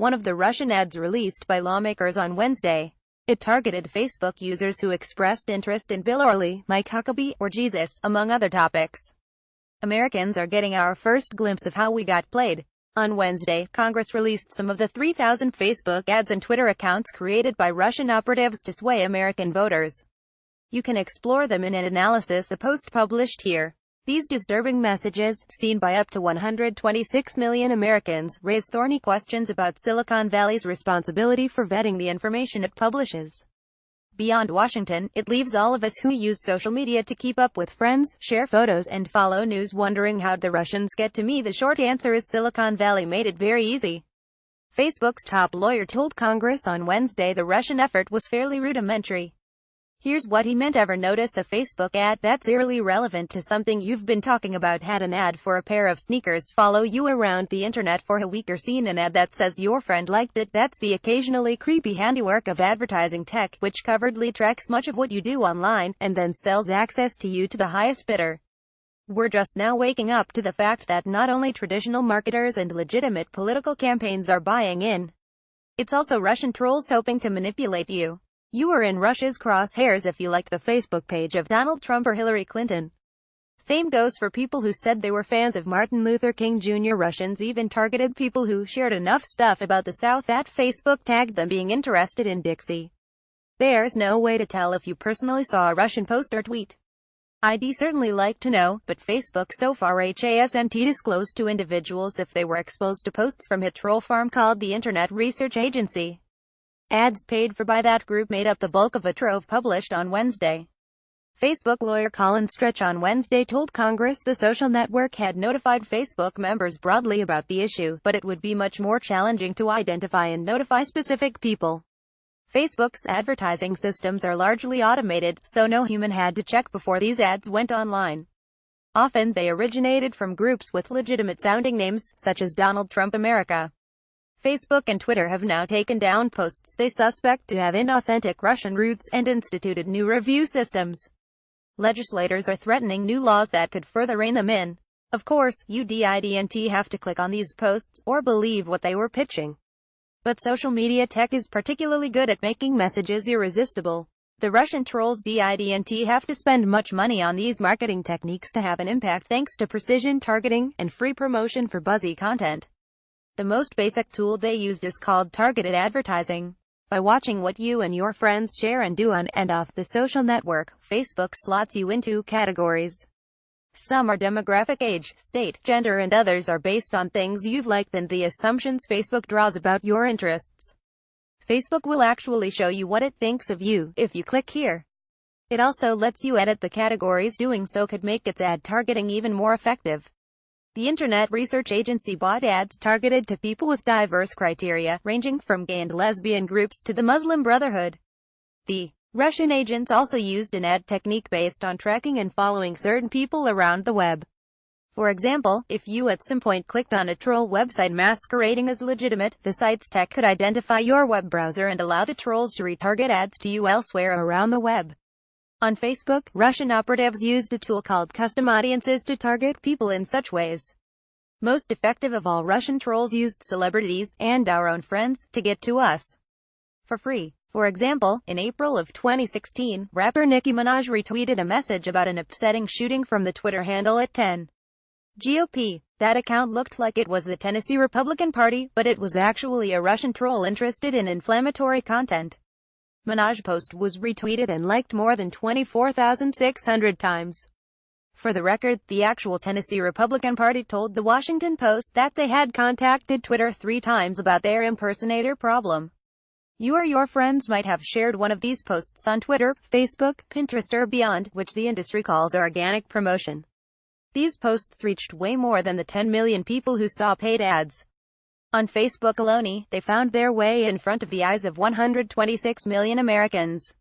one of the Russian ads released by lawmakers on Wednesday. It targeted Facebook users who expressed interest in Bill O'Reilly, Mike Huckabee, or Jesus, among other topics. Americans are getting our first glimpse of how we got played. On Wednesday, Congress released some of the 3,000 Facebook ads and Twitter accounts created by Russian operatives to sway American voters. You can explore them in an analysis the Post published here. These disturbing messages, seen by up to 126 million Americans, raise thorny questions about Silicon Valley's responsibility for vetting the information it publishes. Beyond Washington, it leaves all of us who use social media to keep up with friends, share photos, and follow news wondering how'd the Russians get to me. The short answer is Silicon Valley made it very easy. Facebook's top lawyer told Congress on Wednesday the Russian effort was fairly rudimentary. Here's what he meant. Ever notice a Facebook ad that's eerily relevant to something you've been talking about? Had an ad for a pair of sneakers follow you around the internet for a week, or seen an ad that says your friend liked it? That's the occasionally creepy handiwork of advertising tech, which covertly tracks much of what you do online, and then sells access to you to the highest bidder. We're just now waking up to the fact that not only traditional marketers and legitimate political campaigns are buying in. It's also Russian trolls hoping to manipulate you. You were in Russia's crosshairs if you liked the Facebook page of Donald Trump or Hillary Clinton. Same goes for people who said they were fans of Martin Luther King Jr. Russians even targeted people who shared enough stuff about the South that Facebook tagged them being interested in Dixie. There's no way to tell if you personally saw a Russian post or tweet. I'd certainly like to know, but Facebook so far hasn't disclosed to individuals if they were exposed to posts from a troll farm called the Internet Research Agency. Ads paid for by that group made up the bulk of a trove published on Wednesday. Facebook lawyer Colin Stretch on Wednesday told Congress the social network had notified Facebook members broadly about the issue, but it would be much more challenging to identify and notify specific people. Facebook's advertising systems are largely automated, so no human had to check before these ads went online. Often they originated from groups with legitimate-sounding names, such as Donald Trump America. Facebook and Twitter have now taken down posts they suspect to have inauthentic Russian roots and instituted new review systems. Legislators are threatening new laws that could further rein them in. Of course, you didn't have to click on these posts or believe what they were pitching. But social media tech is particularly good at making messages irresistible. The Russian trolls didn't have to spend much money on these marketing techniques to have an impact thanks to precision targeting and free promotion for buzzy content. The most basic tool they used is called targeted advertising. By watching what you and your friends share and do on and off the social network, Facebook slots you into categories. Some are demographic, age, state, gender, and others are based on things you've liked and the assumptions Facebook draws about your interests. Facebook will actually show you what it thinks of you if you click here. It also lets you edit the categories. Doing so could make its ad targeting even more effective. The Internet Research Agency bought ads targeted to people with diverse criteria, ranging from gay and lesbian groups to the Muslim Brotherhood. The Russian agents also used an ad technique based on tracking and following certain people around the web. For example, if you at some point clicked on a troll website masquerading as legitimate, the site's tech could identify your web browser and allow the trolls to retarget ads to you elsewhere around the web. On Facebook, Russian operatives used a tool called Custom Audiences to target people in such ways. Most effective of all, Russian trolls used celebrities, and our own friends, to get to us for free. For example, in April of 2016, rapper Nicki Minaj retweeted a message about an upsetting shooting from the Twitter handle @10GOP. That account looked like it was the Tennessee Republican Party, but it was actually a Russian troll interested in inflammatory content. Minaj's post was retweeted and liked more than 24,600 times. For the record, the actual Tennessee Republican Party told The Washington Post that they had contacted Twitter 3 times about their impersonator problem. You or your friends might have shared one of these posts on Twitter, Facebook, Pinterest, or beyond, which the industry calls organic promotion. These posts reached way more than the 10 million people who saw paid ads. On Facebook alone, they found their way in front of the eyes of 126 million Americans.